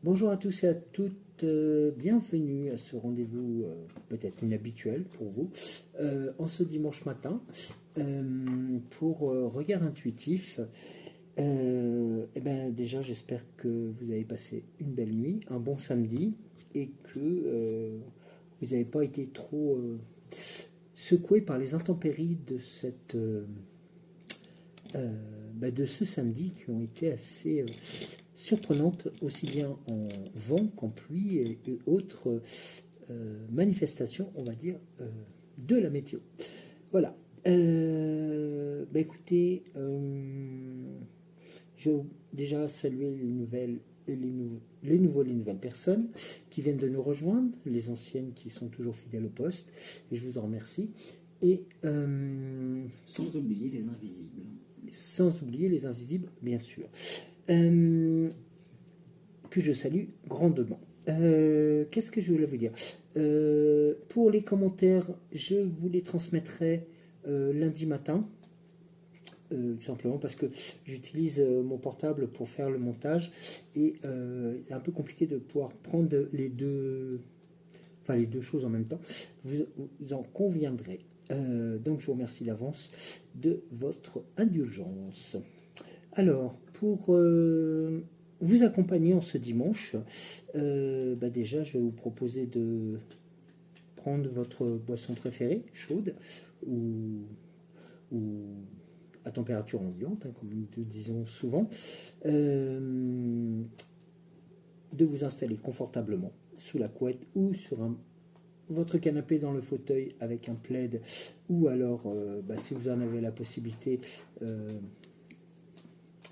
Bonjour à tous et à toutes, bienvenue à ce rendez-vous peut-être inhabituel pour vous, en ce dimanche matin, pour Regard Intuitif. Déjà j'espère que vous avez passé une belle nuit, un bon samedi, et que vous n'avez pas été trop secoué par les intempéries de de ce samedi, qui ont été assez surprenantes, aussi bien en vent qu'en pluie et autres manifestations, on va dire, de la météo. Voilà. Écoutez, je vais déjà saluer les nouvelles personnes qui viennent de nous rejoindre, les anciennes qui sont toujours fidèles au poste, et je vous en remercie. Et sans oublier les invisibles. Sans oublier les invisibles, bien sûr. Que je salue grandement. Qu'est-ce que je voulais vous dire? Pour les commentaires, je vous les transmettrai lundi matin, tout simplement parce que j'utilise mon portable pour faire le montage, et c'est un peu compliqué de pouvoir prendre les deux choses en même temps. Vous en conviendrez. Donc je vous remercie d'avance de votre indulgence. Alors, pour vous accompagner en ce dimanche, déjà je vais vous proposer de prendre votre boisson préférée, chaude, ou à température ambiante, comme nous disons souvent, de vous installer confortablement sous la couette ou sur votre canapé dans le fauteuil avec un plaid, ou alors, si vous en avez la possibilité,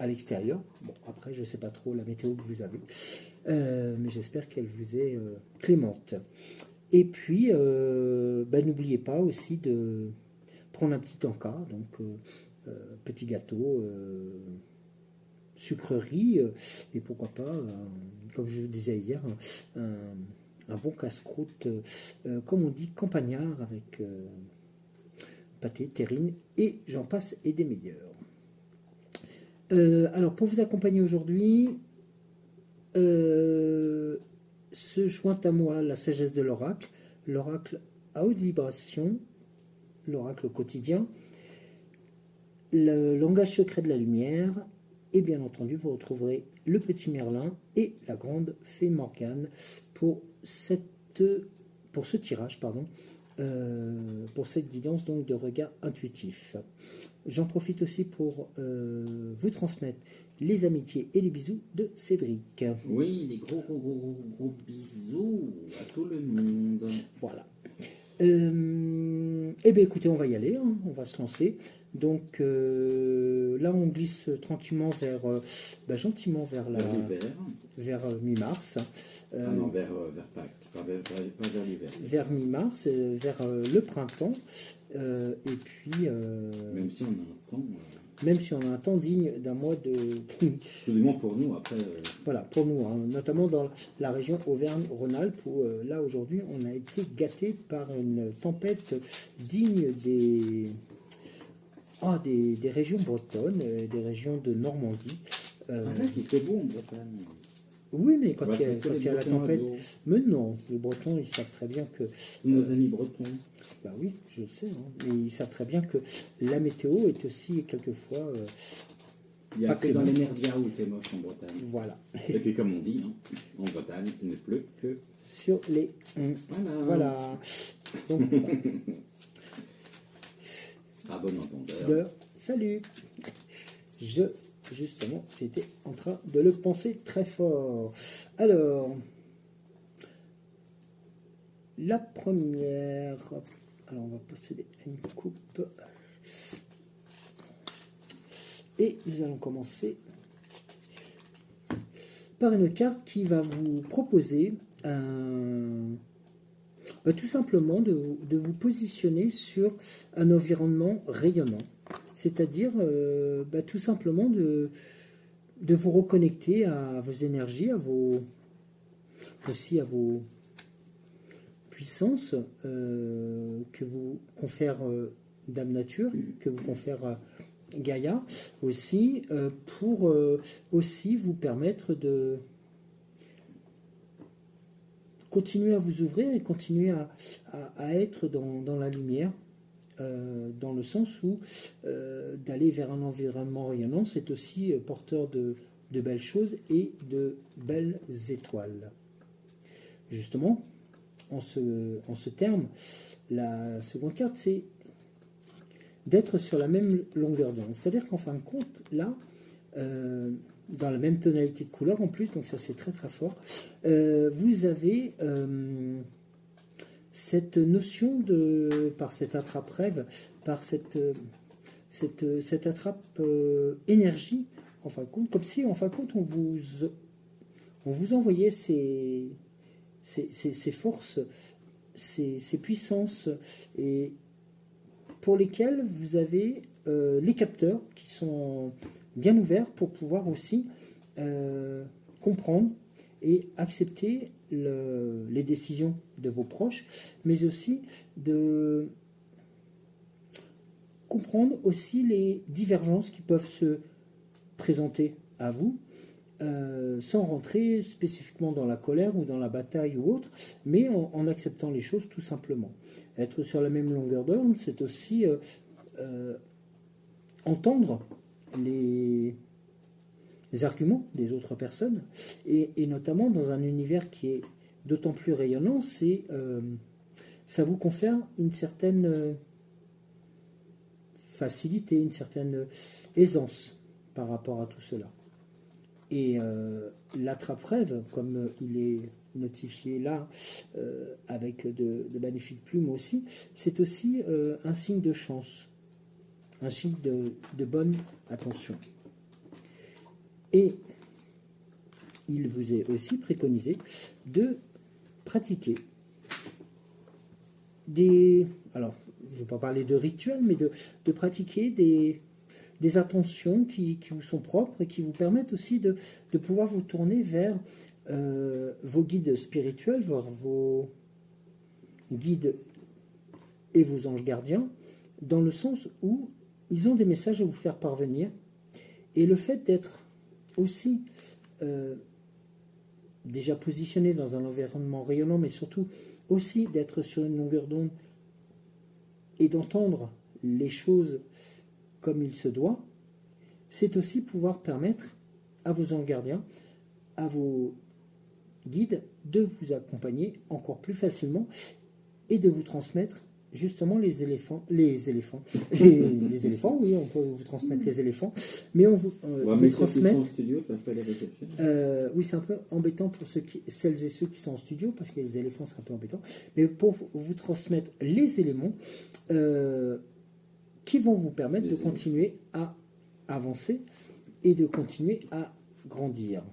à l'extérieur. Bon, après, je ne sais pas trop la météo que vous avez, mais j'espère qu'elle vous est clémente. Et puis, n'oubliez pas aussi de prendre un petit encas, donc petit gâteau, sucrerie, et pourquoi pas, comme je vous disais hier, un bon casse-croûte, comme on dit, campagnard, avec pâté, terrine, et j'en passe, et des meilleurs. Alors, pour vous accompagner aujourd'hui, se joint à moi la sagesse de l'oracle à haute vibration, l'oracle quotidien, le langage secret de la lumière, et bien entendu, vous retrouverez le petit Merlin et la grande fée Morgane pour ce tirage, pour cette guidance donc de regard intuitif. J'en profite aussi pour vous transmettre les amitiés et les bisous de Cédric. Oui, des gros bisous à tout le monde. Voilà. Écoutez, on va y aller, hein, on va se lancer. Donc là, on glisse tranquillement gentiment vers mi-mars. Non, vers Pâques, pas vers l'hiver. Vers mi-mars, vers le printemps. Et puis... même si on a un temps... Même si on a un temps digne d'un mois de... Tout du moins pour nous, après... Voilà, pour nous, hein, notamment dans la région Auvergne-Rhône-Alpes, où là, aujourd'hui, on a été gâté par une tempête digne des régions bretonnes, des régions de Normandie. Là, il fait beau en Bretagne. Oui, mais quand il y a la tempête... Mais non, les Bretons, ils savent très bien que... Nos amis bretons. Bah oui, je le sais, hein, mais ils savent très bien que la météo est aussi quelquefois... il y a que dans les merdias où il fait moche en Bretagne. Voilà. Et puis comme on dit, hein, en Bretagne, il ne pleut que... sur les... Voilà. Donc, à bon entendeur. Salut. Je justement, j'étais en train de le penser très fort. Alors, la première... Alors, on va procéder à une coupe. Et nous allons commencer par une carte qui va vous proposer tout simplement de vous positionner sur un environnement rayonnant. C'est-à-dire tout simplement de vous reconnecter à vos énergies, aussi à vos puissances que vous confère Dame Nature, que vous confère Gaïa aussi, pour aussi vous permettre de continuer à vous ouvrir et continuer à être dans la lumière, dans le sens où d'aller vers un environnement rayonnant, c'est aussi porteur de belles choses et de belles étoiles. Justement, en ce terme, la seconde carte, c'est d'être sur la même longueur d'onde. C'est-à-dire qu'en fin de compte, là, dans la même tonalité de couleur en plus, donc ça c'est très très fort, vous avez cette notion par cette attrape-rêve, par cette attrape énergie, en fin de compte, comme si en fin de compte on vous envoyait ces forces, ces puissances, et pour lesquelles vous avez les capteurs qui sont bien ouverts pour pouvoir aussi comprendre et accepter les décisions de vos proches, mais aussi de comprendre aussi les divergences qui peuvent se présenter à vous, sans rentrer spécifiquement dans la colère ou dans la bataille ou autre, mais en acceptant les choses tout simplement. Être sur la même longueur d'onde, c'est aussi entendre les arguments des autres personnes, et notamment dans un univers qui est d'autant plus rayonnant, ça vous confère une certaine facilité, une certaine aisance par rapport à tout cela. Et l'attrape-rêve, comme il est notifié là, avec de magnifiques plumes aussi, c'est aussi un signe de chance, un signe de bonne attention. Et il vous est aussi préconisé de pratiquer alors je ne vais pas parler de rituels, mais de pratiquer des attentions qui vous sont propres et qui vous permettent aussi de pouvoir vous tourner vers vos guides spirituels, vers vos guides et vos anges gardiens, dans le sens où ils ont des messages à vous faire parvenir. Et le fait d'être aussi déjà positionné dans un environnement rayonnant, mais surtout aussi d'être sur une longueur d'onde et d'entendre les choses comme il se doit, c'est aussi pouvoir permettre à vos anges gardiens, à vos guides, de vous accompagner encore plus facilement et de vous transmettre justement les éléphants, les éléphants, oui, on peut vous transmettre les éléphants, mais on vous transmet. En studio, pas les réceptions. Oui, c'est un peu embêtant pour celles et ceux qui sont en studio, parce que les éléphants, c'est un peu embêtant, mais pour vous transmettre les éléments qui vont vous permettre de continuer à avancer et de continuer à grandir.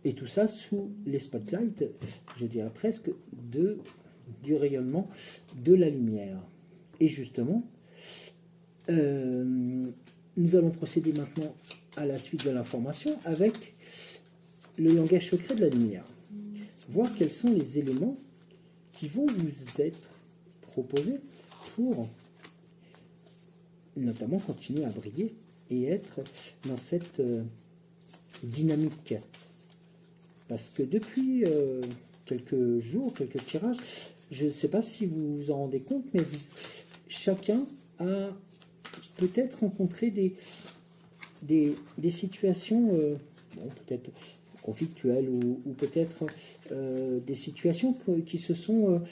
Et tout ça sous les spotlights, je dirais presque, du rayonnement de la lumière. Et justement, nous allons procéder maintenant à la suite de l'information avec le langage secret de la lumière. Voir quels sont les éléments qui vont vous être proposés pour notamment continuer à briller et être dans cette dynamique. Parce que depuis quelques jours, quelques tirages, je ne sais pas si vous vous en rendez compte, mais chacun a peut-être rencontré des situations, peut-être conflictuelles, ou peut-être des situations qui se sont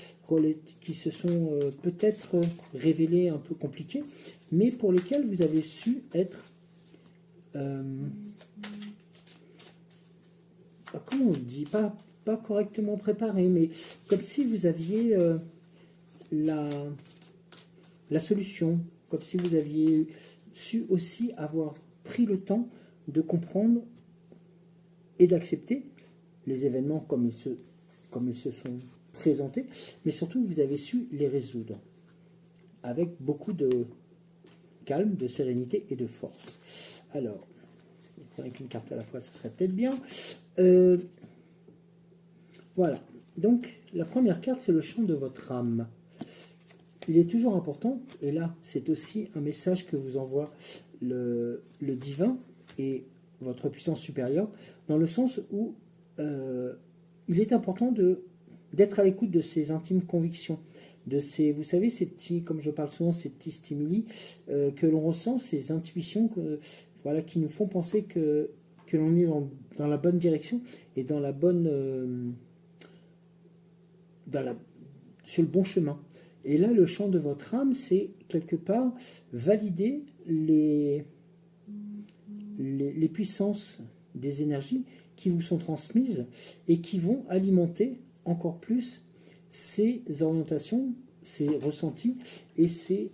peut-être révélées un peu compliquées, mais pour lesquelles vous avez su être comment on dit, pas correctement préparé, mais comme si vous aviez la solution, comme si vous aviez su aussi avoir pris le temps de comprendre et d'accepter les événements comme ils se sont présentés, mais surtout vous avez su les résoudre avec beaucoup de calme, de sérénité et de force. Alors, avec une carte à la fois, ça serait peut-être bien. Voilà. Donc, la première carte, c'est le chant de votre âme. Il est toujours important, et là, c'est aussi un message que vous envoie le divin et votre puissance supérieure, dans le sens où il est important d'être à l'écoute de ses intimes convictions, de ces, vous savez, ces petits, comme je parle souvent, ces petits stimuli que l'on ressent, ces intuitions voilà, qui nous font penser que l'on est dans la bonne direction et dans la bonne, sur le bon chemin. Et là, le chant de votre âme, c'est quelque part valider les puissances des énergies qui vous sont transmises et qui vont alimenter encore plus ces orientations, ces ressentis et ces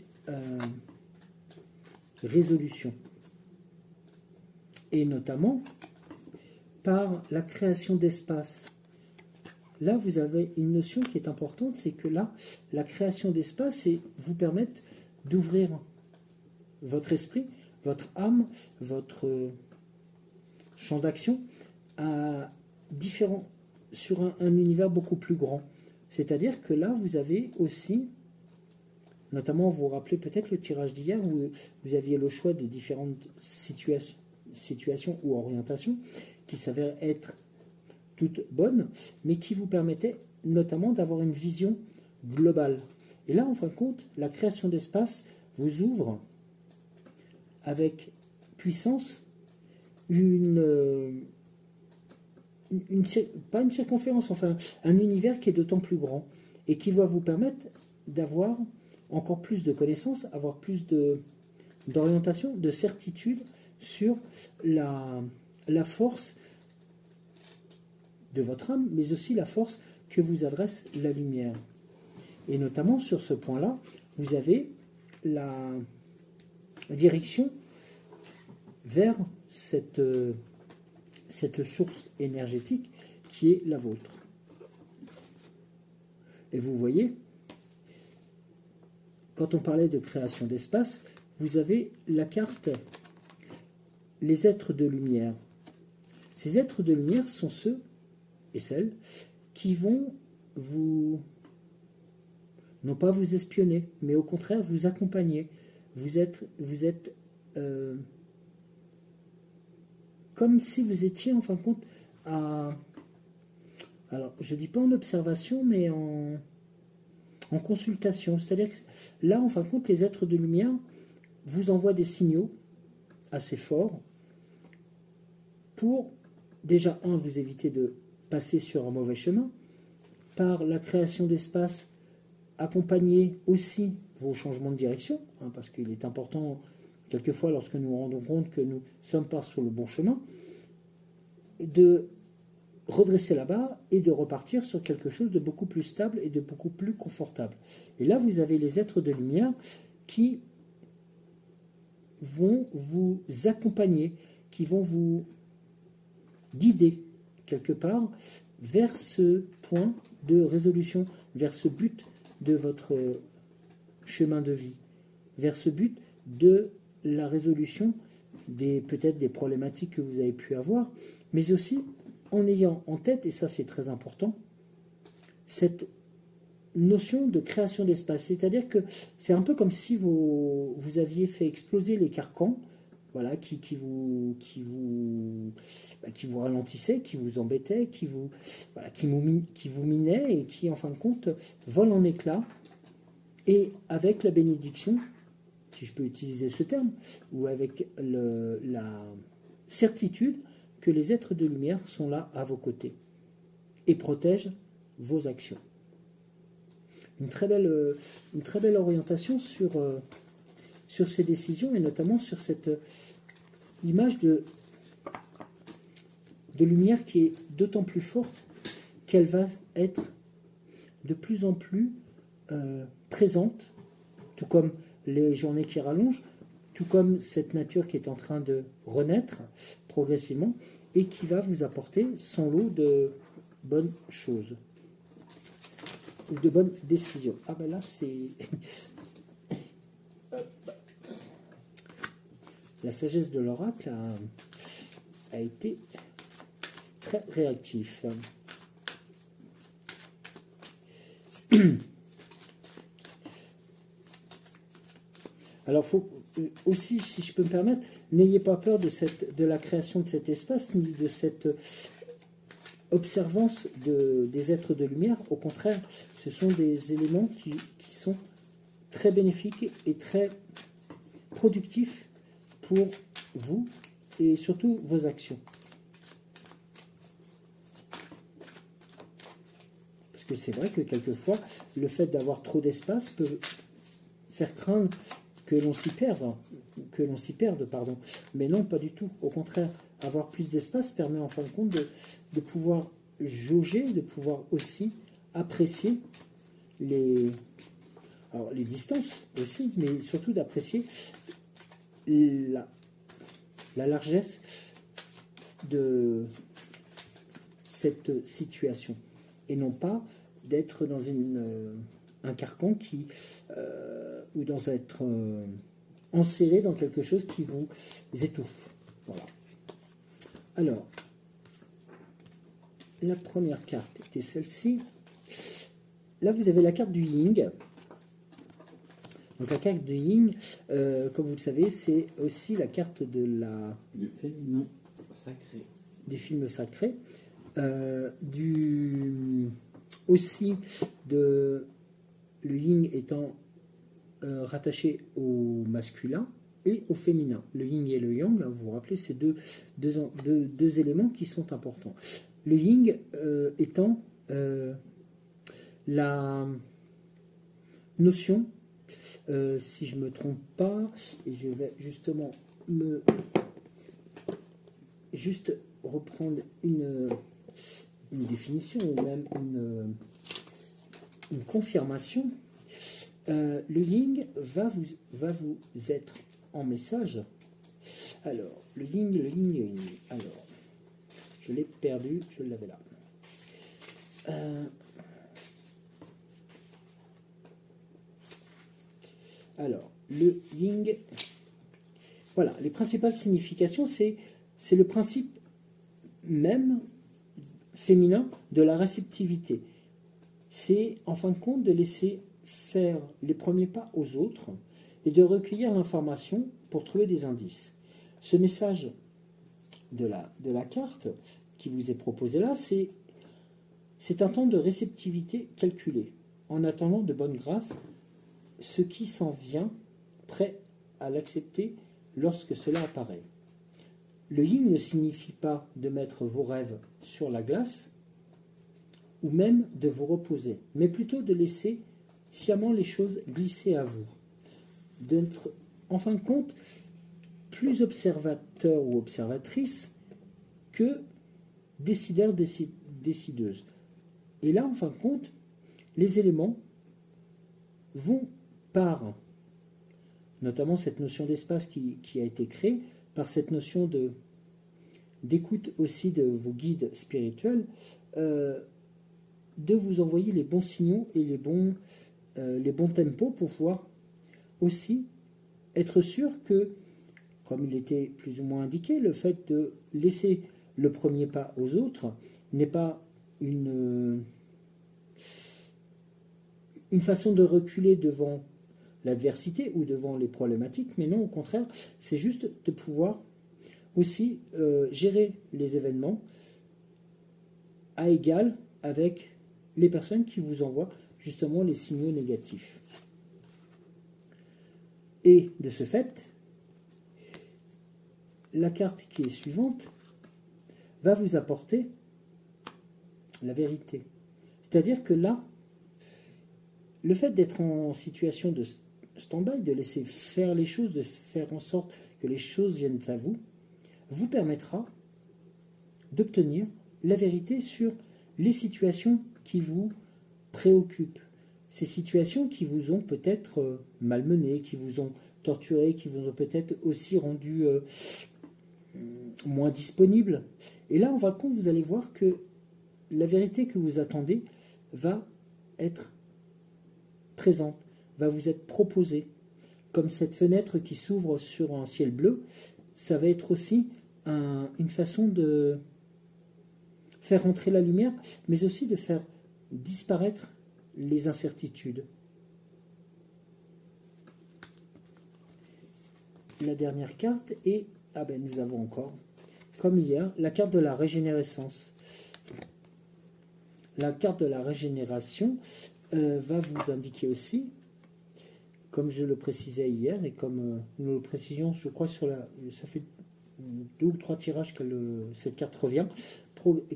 résolutions. Et notamment par la création d'espace. Là, vous avez une notion qui est importante, c'est que là, la création d'espace vous permettre d'ouvrir votre esprit, votre âme, votre champ d'action à sur un univers beaucoup plus grand. C'est-à-dire que là, vous avez aussi, notamment, vous vous rappelez peut-être le tirage d'hier où vous aviez le choix de différentes situations ou orientations qui s'avèrent être toutes bonnes, mais qui vous permettaient notamment d'avoir une vision globale. Et là, en fin de compte, la création d'espace vous ouvre avec puissance pas une circonférence, enfin un univers qui est d'autant plus grand et qui va vous permettre d'avoir encore plus de connaissances, avoir plus d'orientation, de certitude sur la force de votre âme, mais aussi la force que vous adresse la lumière. Et notamment sur ce point-là, vous avez la direction vers cette source énergétique qui est la vôtre. Et vous voyez, quand on parlait de création d'espace, vous avez la carte les êtres de lumière. Ces êtres de lumière sont ceux et celles qui vont non pas vous espionner, mais au contraire vous accompagner. Vous êtes comme si vous étiez en fin de compte alors je dis pas en observation, mais en consultation. C'est-à-dire que là, en fin de compte, les êtres de lumière vous envoient des signaux assez forts pour déjà, vous éviter de passer sur un mauvais chemin, par la création d'espace, accompagner aussi vos changements de direction, parce qu'il est important, quelquefois, lorsque nous nous rendons compte que nous ne sommes pas sur le bon chemin, de redresser la barre et de repartir sur quelque chose de beaucoup plus stable et de beaucoup plus confortable. Et là, vous avez les êtres de lumière qui vont vous accompagner, qui vont vous guider quelque part vers ce point de résolution, vers ce but de votre chemin de vie, vers ce but de la résolution peut-être des problématiques que vous avez pu avoir, mais aussi en ayant en tête, et ça c'est très important, cette notion de création d'espace. C'est-à-dire que c'est un peu comme si vous aviez fait exploser les carcans, voilà, qui vous ralentissaient, qui vous embêtaient, qui vous minaient et qui, en fin de compte, volent en éclats. Et avec la bénédiction, si je peux utiliser ce terme, ou avec la certitude que les êtres de lumière sont là à vos côtés et protègent vos actions. Une très belle orientation sur ces décisions et notamment sur cette image de lumière qui est d'autant plus forte qu'elle va être de plus en plus présente, tout comme les journées qui rallongent, tout comme cette nature qui est en train de renaître progressivement et qui va vous apporter son lot de bonnes choses ou de bonnes décisions. Ah ben là c'est la sagesse de l'oracle a été très réactif. Alors, faut aussi, si je peux me permettre, n'ayez pas peur de la création de cet espace, ni de cette observance des êtres de lumière. Au contraire, ce sont des éléments qui sont très bénéfiques et très productifs pour vous et surtout vos actions. Parce que c'est vrai que quelquefois, le fait d'avoir trop d'espace peut faire craindre que l'on s'y perde, pardon. Mais non, pas du tout. Au contraire, avoir plus d'espace permet en fin de compte de pouvoir jauger, de pouvoir aussi apprécier les distances aussi, mais surtout d'apprécier la largesse de cette situation. Et non pas d'être dans un carcan ou d'être enserré dans quelque chose qui vous étouffe. Voilà. Alors, la première carte était celle-ci. Là, vous avez la carte du Yin. Donc, la carte du Yin, comme vous le savez, c'est aussi la carte du féminin sacré. Du film sacré. Aussi de le yin étant rattaché au masculin et au féminin. Le yin et le yang, vous vous rappelez, c'est deux éléments qui sont importants. Le yin étant la notion, si je ne me trompe pas, et je vais justement juste reprendre une définition ou même une confirmation, le yin va vous être en message. Alors, le yin. Alors, je l'ai perdu, je l'avais là. Alors, le yin, voilà, les principales significations, c'est le principe même féminin de la réceptivité. C'est en fin de compte de laisser faire les premiers pas aux autres et de recueillir l'information pour trouver des indices. Ce message de la carte qui vous est proposé là, c'est un temps de réceptivité calculé, en attendant de bonne grâce ce qui s'en vient, prêt à l'accepter lorsque cela apparaît. Le yin ne signifie pas de mettre vos rêves sur la glace ou même de vous reposer, mais plutôt de laisser sciemment les choses glisser à vous, d'être en fin de compte plus observateur ou observatrice que décideur, décideuse. Et là, en fin de compte, les éléments vont par, notamment cette notion d'espace qui a été créée, par cette notion d'écoute aussi de vos guides spirituels, de vous envoyer les bons signaux et les bons tempos pour pouvoir aussi être sûr que, comme il était plus ou moins indiqué, le fait de laisser le premier pas aux autres n'est pas une façon de reculer devant l'adversité ou devant les problématiques, mais non, au contraire, c'est juste de pouvoir aussi gérer les événements à égal avec les personnes qui vous envoient justement les signaux négatifs. Et de ce fait, la carte qui est suivante va vous apporter la vérité. C'est-à-dire que là, le fait d'être en situation de stand-by, de laisser faire les choses, de faire en sorte que les choses viennent à vous, vous permettra d'obtenir la vérité sur les situations qui vous préoccupent. Ces situations qui vous ont peut-être malmené, qui vous ont torturé, qui vous ont peut-être aussi rendu moins disponible. Et là, en fin de compte, vous allez voir que la vérité que vous attendez va être présente, va vous être proposée. Comme cette fenêtre qui s'ouvre sur un ciel bleu, ça va être aussi une façon de faire entrer la lumière, mais aussi de faire disparaître les incertitudes. La dernière carte est, nous avons encore, comme hier, la carte de la régénérescence. La carte de la régénération va vous indiquer aussi, comme je le précisais hier, et comme nous le précisions, je crois, ça fait 2 ou 3 tirages que cette carte revient,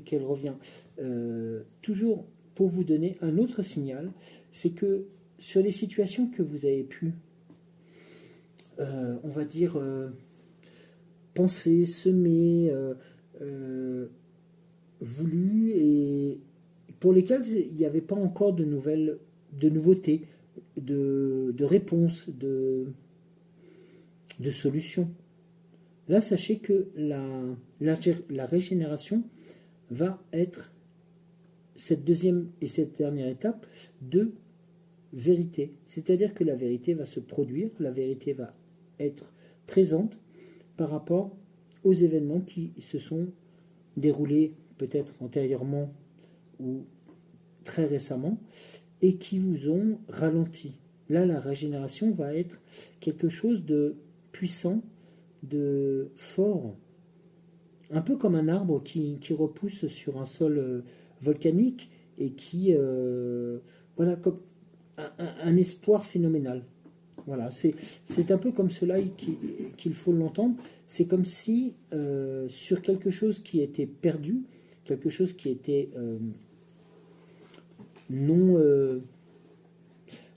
qu'elle revient toujours pour vous donner un autre signal, c'est que sur les situations que vous avez pu, on va dire, penser, semer, voulu, et pour lesquelles il n'y avait pas encore de nouveautés, de réponses, de solutions. Là, sachez que la régénération va être cette deuxième et cette dernière étape de vérité. C'est-à-dire que la vérité va se produire, la vérité va être présente par rapport aux événements qui se sont déroulés peut-être antérieurement ou très récemment et qui vous ont ralenti. Là, la régénération va être quelque chose de puissant, de fort, un peu comme un arbre qui repousse sur un sol volcanique et qui, voilà, comme un espoir phénoménal. Voilà, c'est un peu comme cela qu'il faut l'entendre. C'est comme si sur quelque chose qui était perdu, quelque chose qui était non,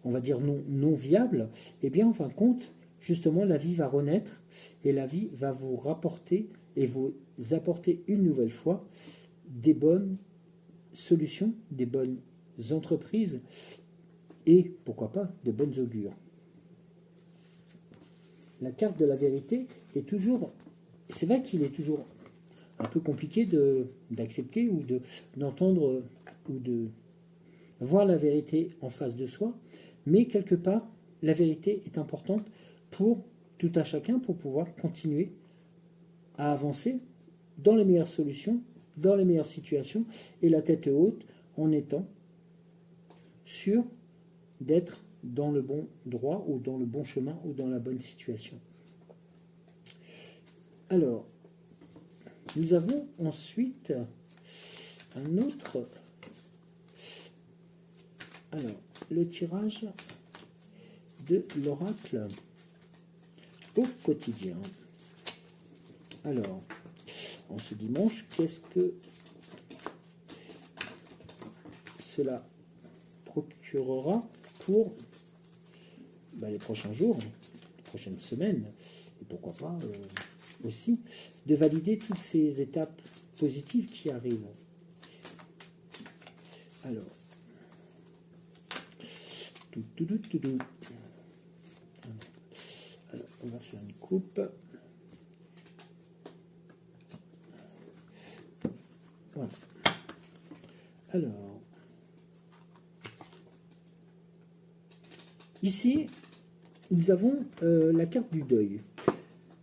on va dire non viable, eh bien en fin de compte, justement, la vie va renaître et la vie va vous rapporter et vous apporter une nouvelle fois des bonnes solutions, des bonnes entreprises et, pourquoi pas, de bonnes augures. La carte de la vérité est toujours, c'est vrai qu'il est toujours un peu compliqué d'accepter ou d'entendre ou de voir la vérité en face de soi, mais quelque part, la vérité est importante pour tout un chacun, pour pouvoir continuer à avancer dans les meilleures solutions, dans les meilleures situations, et la tête haute en étant sûr d'être dans le bon droit ou dans le bon chemin ou dans la bonne situation. Alors, nous avons ensuite un autre. Alors, le tirage de l'oracle au quotidien. Alors, en ce dimanche, qu'est-ce que cela procurera pour les prochains jours, les prochaines semaines, et pourquoi pas aussi, de valider toutes ces étapes positives qui arrivent. Alors, alors, on va faire une coupe. Voilà. Alors, ici, nous avons la carte du deuil.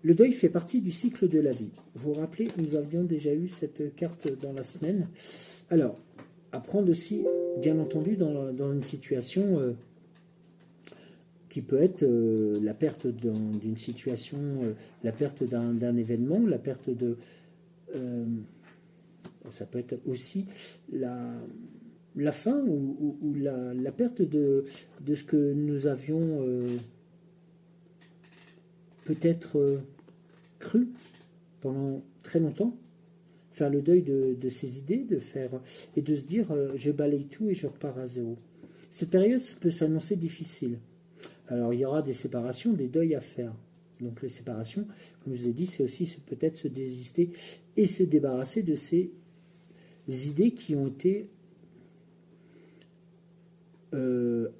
Le deuil fait partie du cycle de la vie. Vous vous rappelez, nous avions déjà eu cette carte dans la semaine. Alors, à prendre aussi, bien entendu, dans une situation qui peut être la perte d'une situation, la perte d'un événement, la perte de... ça peut être aussi la fin ou la perte de ce que nous avions peut-être cru pendant très longtemps, faire le deuil de ces idées, et de se dire je balaye tout et je repars à zéro. Cette période peut s'annoncer difficile. Alors il y aura des séparations, des deuils à faire. Donc les séparations, comme je vous ai dit, c'est aussi peut-être se désister et se débarrasser de ces idées qui ont été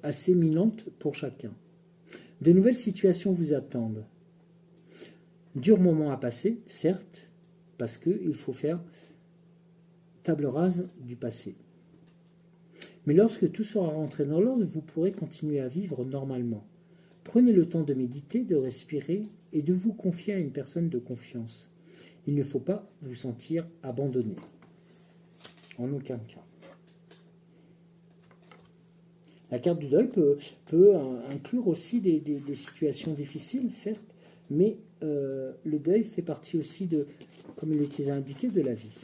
assez minantes pour chacun. De nouvelles situations vous attendent. Dur moment à passer, certes, parce qu'il faut faire table rase du passé. Mais lorsque tout sera rentré dans l'ordre, vous pourrez continuer à vivre normalement. Prenez le temps de méditer, de respirer et de vous confier à une personne de confiance. Il ne faut pas vous sentir abandonné. En aucun cas. La carte du deuil peut inclure aussi des situations difficiles, certes, mais le deuil fait partie aussi de, comme il était indiqué, de la vie.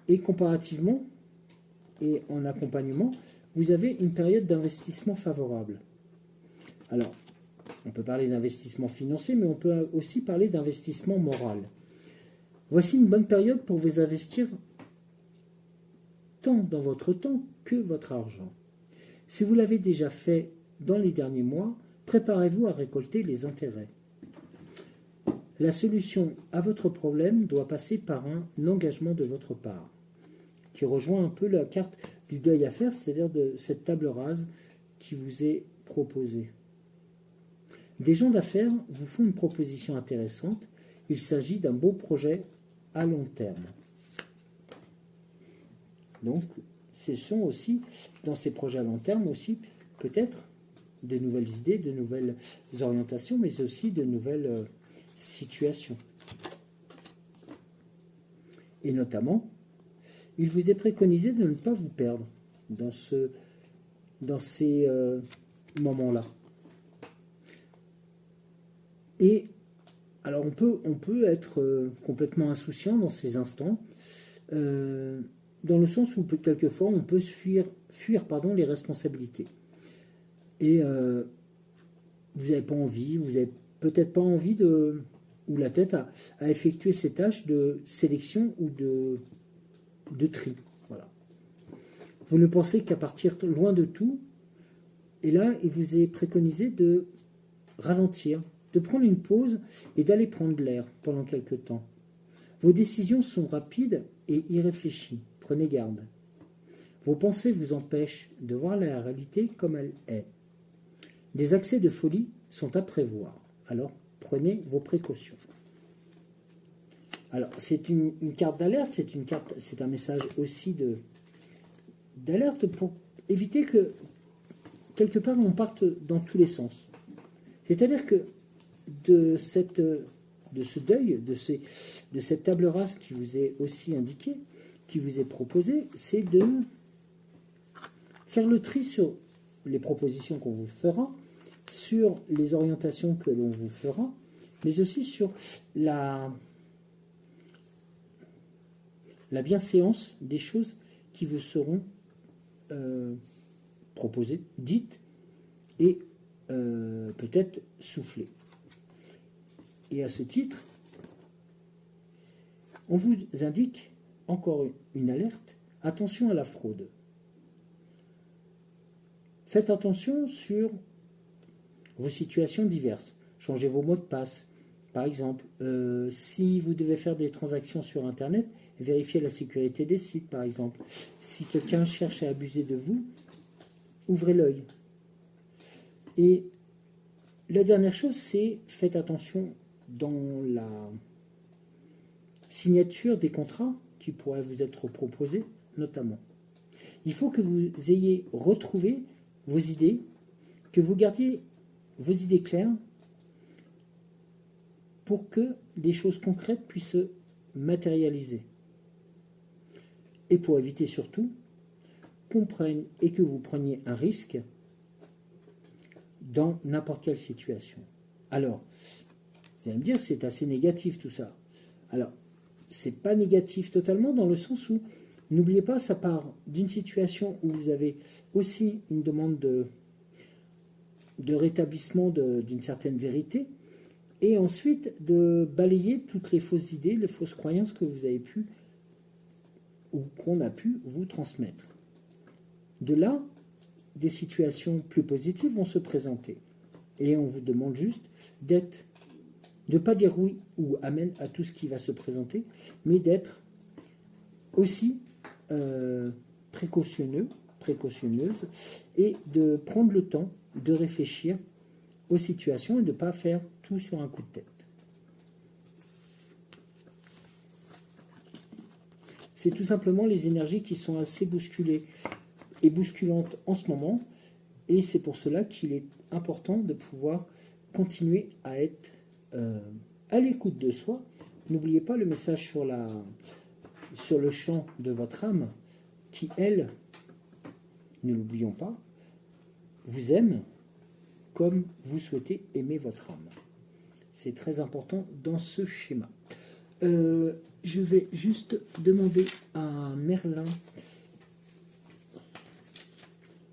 Et comparativement, et en accompagnement, vous avez une période d'investissement favorable. Alors, on peut parler d'investissement financier, mais on peut aussi parler d'investissement moral. Voici une bonne période pour vous investir tant dans votre temps que votre argent. Si vous l'avez déjà fait dans les derniers mois, préparez-vous à récolter les intérêts. La solution à votre problème doit passer par un engagement de votre part, qui rejoint un peu la carte du deuil à faire, c'est-à-dire de cette table rase qui vous est proposée. Des gens d'affaires vous font une proposition intéressante. Il s'agit d'un beau projet à long terme. Donc, ce sont aussi, dans ces projets à long terme, aussi peut-être de nouvelles idées, de nouvelles orientations, mais aussi de nouvelles situations. Et notamment, il vous est préconisé de ne pas vous perdre dans ces moments-là. Et alors on peut être complètement insouciant dans ces instants, dans le sens où quelquefois on peut fuir les responsabilités. Et vous n'avez pas envie, vous n'avez peut-être pas envie ou la tête à effectuer ces tâches de sélection ou de tri. Voilà. Vous ne pensez qu'à partir loin de tout, et là il vous est préconisé de ralentir, de prendre une pause et d'aller prendre l'air pendant quelque temps. Vos décisions sont rapides et irréfléchies. Prenez garde. Vos pensées vous empêchent de voir la réalité comme elle est. Des accès de folie sont à prévoir. Alors, prenez vos précautions. Alors, c'est une carte d'alerte, c'est un message aussi d'alerte pour éviter que, quelque part, on parte dans tous les sens. C'est-à-dire que de ce deuil, de cette table rase qui vous est aussi indiquée, qui vous est proposée, c'est de faire le tri sur les propositions qu'on vous fera, sur les orientations que l'on vous fera, mais aussi sur la bienséance des choses qui vous seront proposées, dites et peut-être soufflées. Et à ce titre, on vous indique encore une alerte, attention à la fraude. Faites attention sur vos situations diverses. Changez vos mots de passe. Par exemple, si vous devez faire des transactions sur Internet, vérifiez la sécurité des sites, par exemple. Si quelqu'un cherche à abuser de vous, ouvrez l'œil. Et la dernière chose, c'est faites attention dans la signature des contrats qui pourraient vous être proposés, notamment. Il faut que vous ayez retrouvé vos idées, que vous gardiez vos idées claires pour que des choses concrètes puissent se matérialiser. Et pour éviter surtout qu'on prenne et que vous preniez un risque dans n'importe quelle situation. Alors, vous allez me dire, c'est assez négatif tout ça. Alors, c'est pas négatif totalement dans le sens où, n'oubliez pas, ça part d'une situation où vous avez aussi une demande de rétablissement d'une certaine vérité, et ensuite de balayer toutes les fausses idées, les fausses croyances que vous avez pu ou qu'on a pu vous transmettre. De là, des situations plus positives vont se présenter. Et on vous demande juste de ne pas dire oui ou amen à tout ce qui va se présenter, mais d'être aussi précautionneuse, et de prendre le temps de réfléchir aux situations et de ne pas faire tout sur un coup de tête. C'est tout simplement les énergies qui sont assez bousculées et bousculantes en ce moment, et c'est pour cela qu'il est important de pouvoir continuer à être à l'écoute de soi. N'oubliez pas le message sur le champ de votre âme, qui, elle, ne l'oublions pas, vous aime comme vous souhaitez aimer votre âme. C'est très important dans ce schéma. Je vais juste demander à Merlin,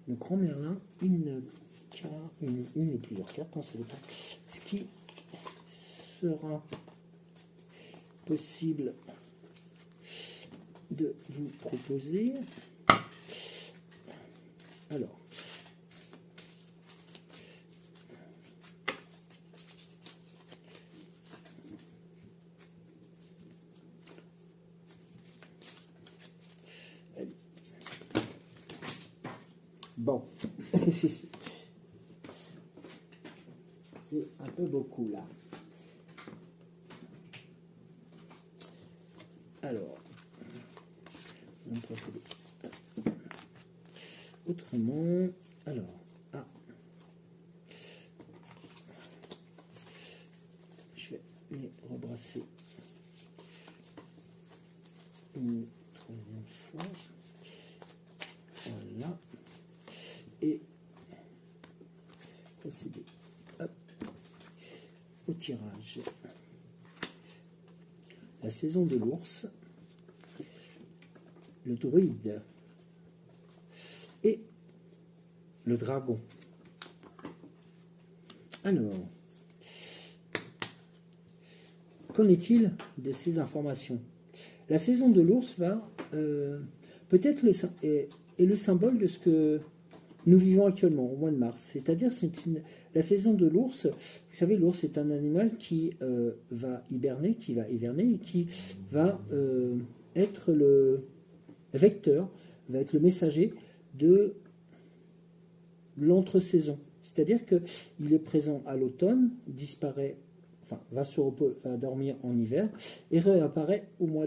le grand Merlin, une ou plusieurs cartes, ça dépend. Ce qui sera possible de vous proposer. Alors, bon, c'est un peu beaucoup là. Alors, on va procéder autrement. Alors, je vais les rebrasser une troisième fois. Voilà. Et procéder au tirage. La saison de l'ours, le druide et le dragon. Alors, qu'en est-il de ces informations? La saison de l'ours va peut-être est le symbole de ce que nous vivons actuellement au mois de mars. C'est-à-dire, la saison de l'ours. Vous savez, l'ours est un animal qui va hiberner, et qui va être le vecteur, va être le messager de l'entre-saison. C'est-à-dire qu'il est présent à l'automne, disparaît, enfin va dormir en hiver et réapparaît au mois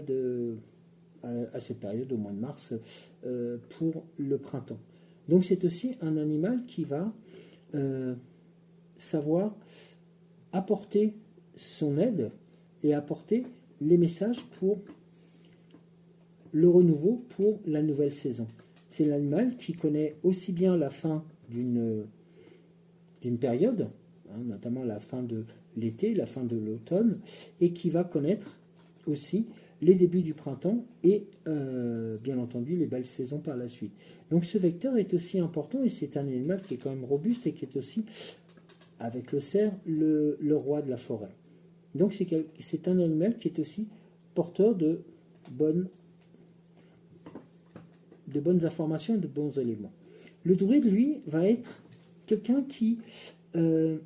à cette période, au mois de mars, pour le printemps. Donc c'est aussi un animal qui va savoir apporter son aide et apporter les messages pour le renouveau, pour la nouvelle saison. C'est l'animal qui connaît aussi bien la fin d'une période, notamment la fin de l'été, la fin de l'automne, et qui va connaître aussi les débuts du printemps et bien entendu les belles saisons par la suite. Donc ce vecteur est aussi important, et c'est un animal qui est quand même robuste et qui est aussi, avec le cerf, le roi de la forêt. Donc c'est un animal qui est aussi porteur de bonnes informations, de bons éléments. Le druide, lui, va être quelqu'un qui, tout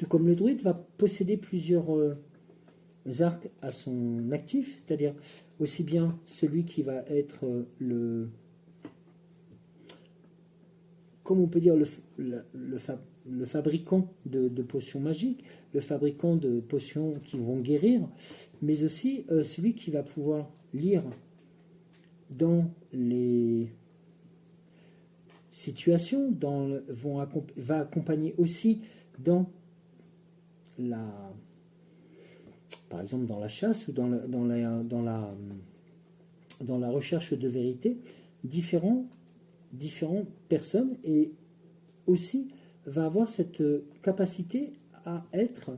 comme le druide, va posséder plusieurs arcs à son actif, c'est-à-dire aussi bien celui qui va être comme on peut dire, le fabricant de potions magiques, le fabricant de potions qui vont guérir, mais aussi celui qui va pouvoir lire dans les situations, va accompagner aussi par exemple dans la chasse ou dans la recherche de vérité, différentes personnes, et aussi va avoir cette capacité à être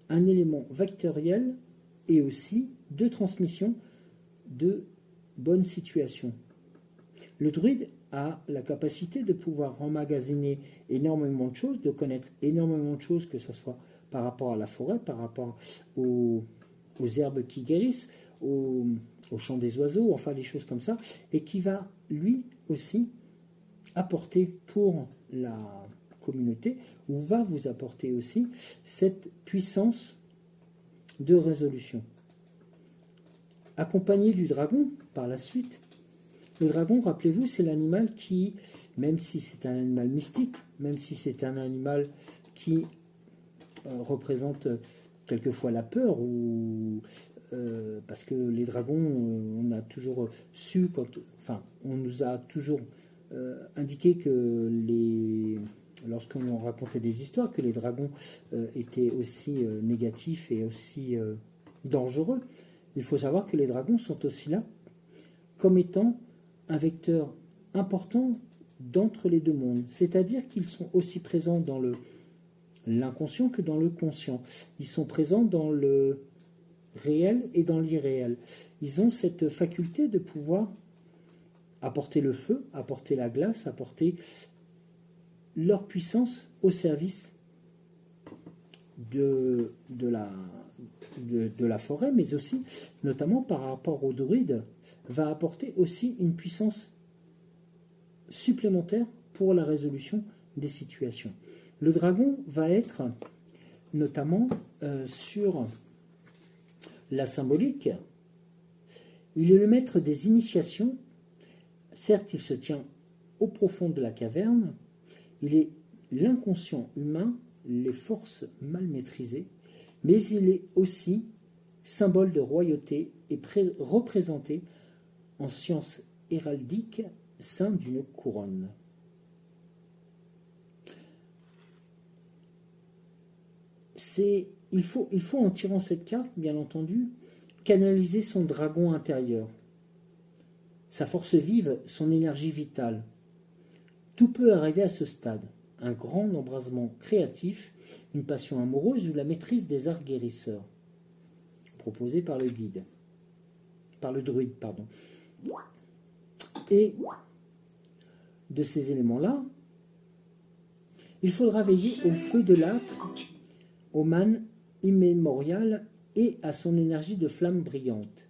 un élément vectoriel et aussi de transmission de bonnes situations. Le druide a la capacité de pouvoir emmagasiner énormément de choses, de connaître énormément de choses, que ce soit par rapport à la forêt, par rapport aux herbes qui guérissent, au chant des oiseaux, enfin des choses comme ça, et qui va lui aussi apporter pour la communauté ou va vous apporter aussi cette puissance de résolution. Accompagné du dragon par la suite. Le dragon, rappelez-vous, c'est l'animal qui, même si c'est un animal mystique, même si c'est un animal qui représente quelquefois la peur, ou parce que les dragons, on a toujours su, on nous a toujours indiqué que lorsqu'on racontait des histoires, que les dragons étaient aussi négatifs et aussi dangereux. Il faut savoir que les dragons sont aussi là comme étant un vecteur important d'entre les deux mondes. C'est-à-dire qu'ils sont aussi présents dans l'inconscient que dans le conscient. Ils sont présents dans le réel et dans l'irréel. Ils ont cette faculté de pouvoir apporter le feu, apporter la glace, apporter leur puissance au service de la forêt, mais aussi, notamment par rapport aux druides, va apporter aussi une puissance supplémentaire pour la résolution des situations. Le dragon va être notamment sur la symbolique. Il est le maître des initiations. Certes, il se tient au profond de la caverne. Il est l'inconscient humain, les forces mal maîtrisées, mais il est aussi symbole de royauté et représenté en science héraldique sein d'une couronne. Il faut en tirant cette carte, bien entendu, canaliser son dragon intérieur, sa force vive, son énergie vitale. Tout peut arriver à ce stade. Un grand embrasement créatif, une passion amoureuse ou la maîtrise des arts guérisseurs, proposé par le guide, par le druide, pardon. Et de ces éléments-là, il faudra veiller au feu de l'âtre, au man immémorial et à son énergie de flamme brillante.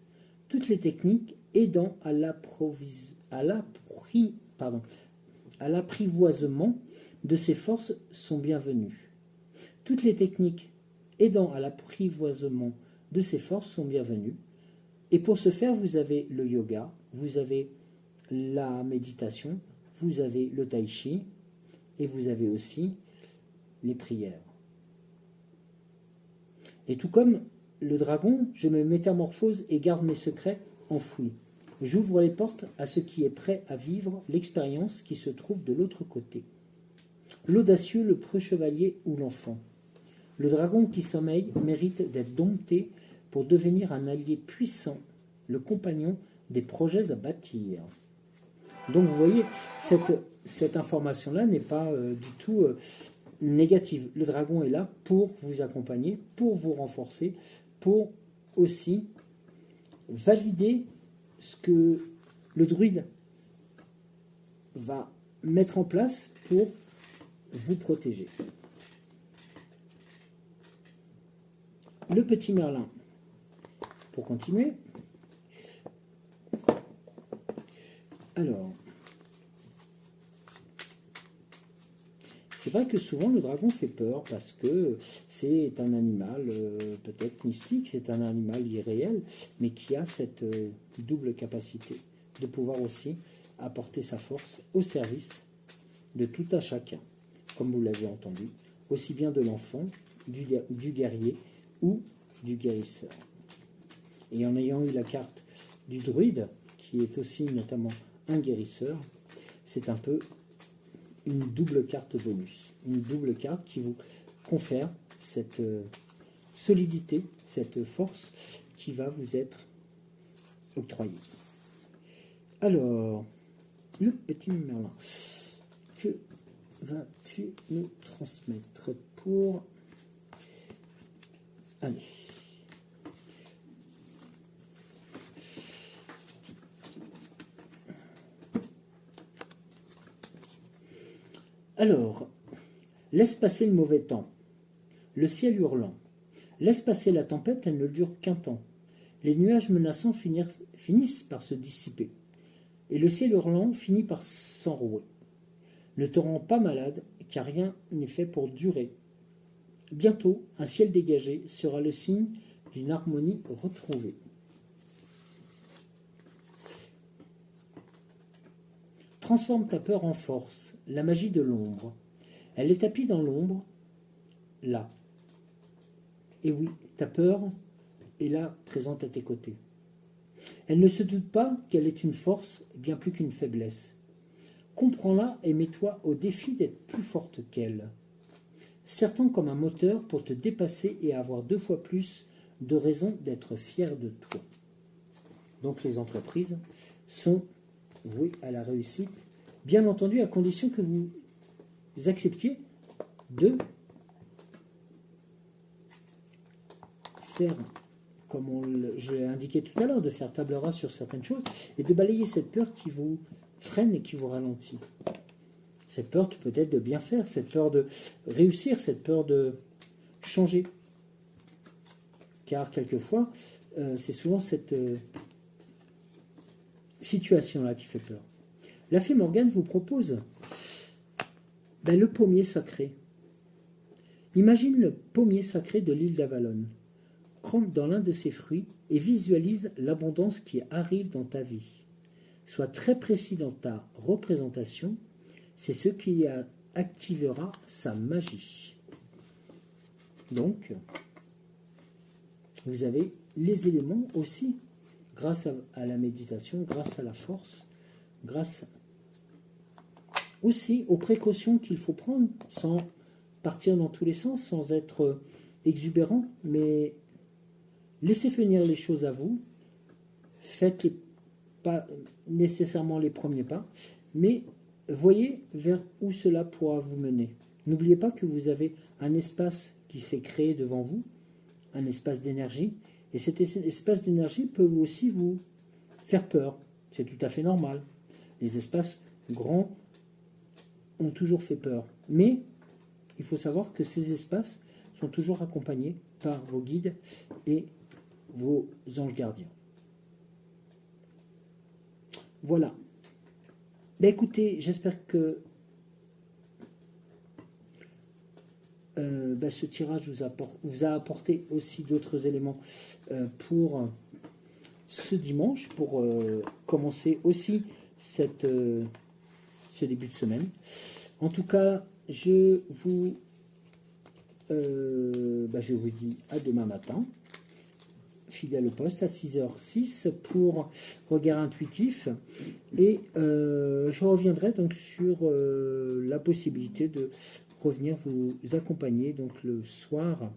Toutes les techniques aidant à l'apprivoisement de ces forces sont bienvenues. Toutes les techniques aidant à l'apprivoisement de ces forces sont bienvenues. Et pour ce faire, vous avez le yoga, vous avez la méditation, vous avez le tai chi et vous avez aussi les prières. Et tout comme le dragon, je me métamorphose et garde mes secrets enfouis. J'ouvre les portes à ce qui est prêt à vivre l'expérience qui se trouve de l'autre côté. L'audacieux, le preux chevalier ou l'enfant. Le dragon qui sommeille mérite d'être dompté pour devenir un allié puissant, le compagnon des projets à bâtir. Donc vous voyez, cette information-là n'est pas du tout négative. Le dragon est là pour vous accompagner, pour vous renforcer, pour aussi valider ce que le druide va mettre en place pour vous protéger. Le petit Merlin, pour continuer. Alors, c'est vrai que souvent le dragon fait peur parce que c'est un animal peut-être mystique, c'est un animal irréel, mais qui a cette double capacité de pouvoir aussi apporter sa force au service de tout à chacun, comme vous l'avez entendu, aussi bien de l'enfant, du guerrier ou du guérisseur. Et en ayant eu la carte du druide, qui est aussi notamment un guérisseur, c'est un peu une double carte bonus, une double carte qui vous confère cette solidité, cette force qui va vous être octroyée. Alors, le petit Merlin, que vas-tu nous transmettre pour... Allez. Alors, laisse passer le mauvais temps, le ciel hurlant. Laisse passer la tempête, elle ne dure qu'un temps. Les nuages menaçants finissent par se dissiper, et le ciel hurlant finit par s'enrouer. Ne te rends pas malade, car rien n'est fait pour durer. Bientôt, un ciel dégagé sera le signe d'une harmonie retrouvée. Transforme ta peur en force, la magie de l'ombre. Elle est tapie dans l'ombre, là. Et oui, ta peur est là, présente à tes côtés. Elle ne se doute pas qu'elle est une force bien plus qu'une faiblesse. Comprends-la et mets-toi au défi d'être plus forte qu'elle. Serre-t'en comme un moteur pour te dépasser et avoir 2 fois plus de raisons d'être fier de toi. Donc les entreprises sont vouées à la réussite, bien entendu à condition que vous acceptiez de faire, comme je l'ai indiqué tout à l'heure, de faire table rase sur certaines choses et de balayer cette peur qui vous freine et qui vous ralentit. Cette peur peut-être de bien faire, cette peur de réussir, cette peur de changer. Car quelquefois, c'est souvent cette situation-là qui fait peur. La fée Morgane vous propose le pommier sacré. Imagine le pommier sacré de l'île d'Avalon. Trempe dans l'un de ses fruits et visualise l'abondance qui arrive dans ta vie. Sois très précis dans ta représentation, c'est ce qui activera sa magie. Donc, vous avez les éléments aussi, grâce à la méditation, grâce à la force, grâce aussi aux précautions qu'il faut prendre, sans partir dans tous les sens, sans être exubérant, mais laissez venir les choses à vous, faites pas nécessairement les premiers pas, mais voyez vers où cela pourra vous mener. N'oubliez pas que vous avez un espace qui s'est créé devant vous, un espace d'énergie, et cet espace d'énergie peut aussi vous faire peur. C'est tout à fait normal. Les espaces grands ont toujours fait peur. Mais il faut savoir que ces espaces sont toujours accompagnés par vos guides et vos anges gardiens. Voilà. Écoutez, j'espère que ce tirage vous a apporté aussi d'autres éléments pour ce dimanche, pour commencer aussi ce début de semaine. En tout cas, je vous dis à demain matin, fidèle au poste, à 6h06 pour regard intuitif. Et je reviendrai donc sur la possibilité de revenir vous accompagner donc le soir.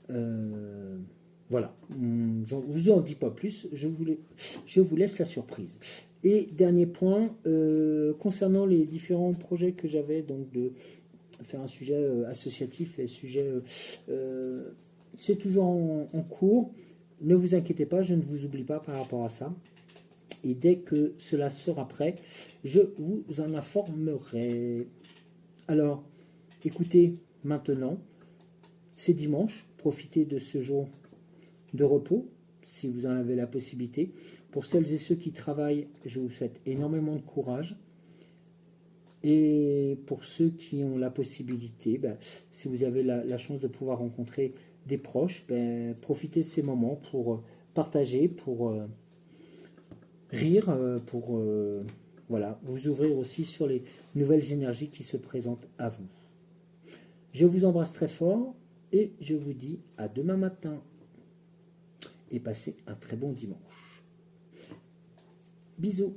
Voilà, je ne vous en dis pas plus, je vous laisse la surprise. Et dernier point, concernant les différents projets que j'avais, donc de faire un sujet associatif et sujet, c'est toujours en cours. Ne vous inquiétez pas, je ne vous oublie pas par rapport à ça. Et dès que cela sera prêt, je vous en informerai. Alors, écoutez, maintenant, c'est dimanche, profitez de ce jour de repos, si vous en avez la possibilité. Pour celles et ceux qui travaillent, je vous souhaite énormément de courage. Et pour ceux qui ont la possibilité, si vous avez la chance de pouvoir rencontrer des proches, profitez de ces moments pour partager, pour rire, pour vous ouvrir aussi sur les nouvelles énergies qui se présentent à vous. Je vous embrasse très fort et je vous dis à demain matin et passez un très bon dimanche. Bisous.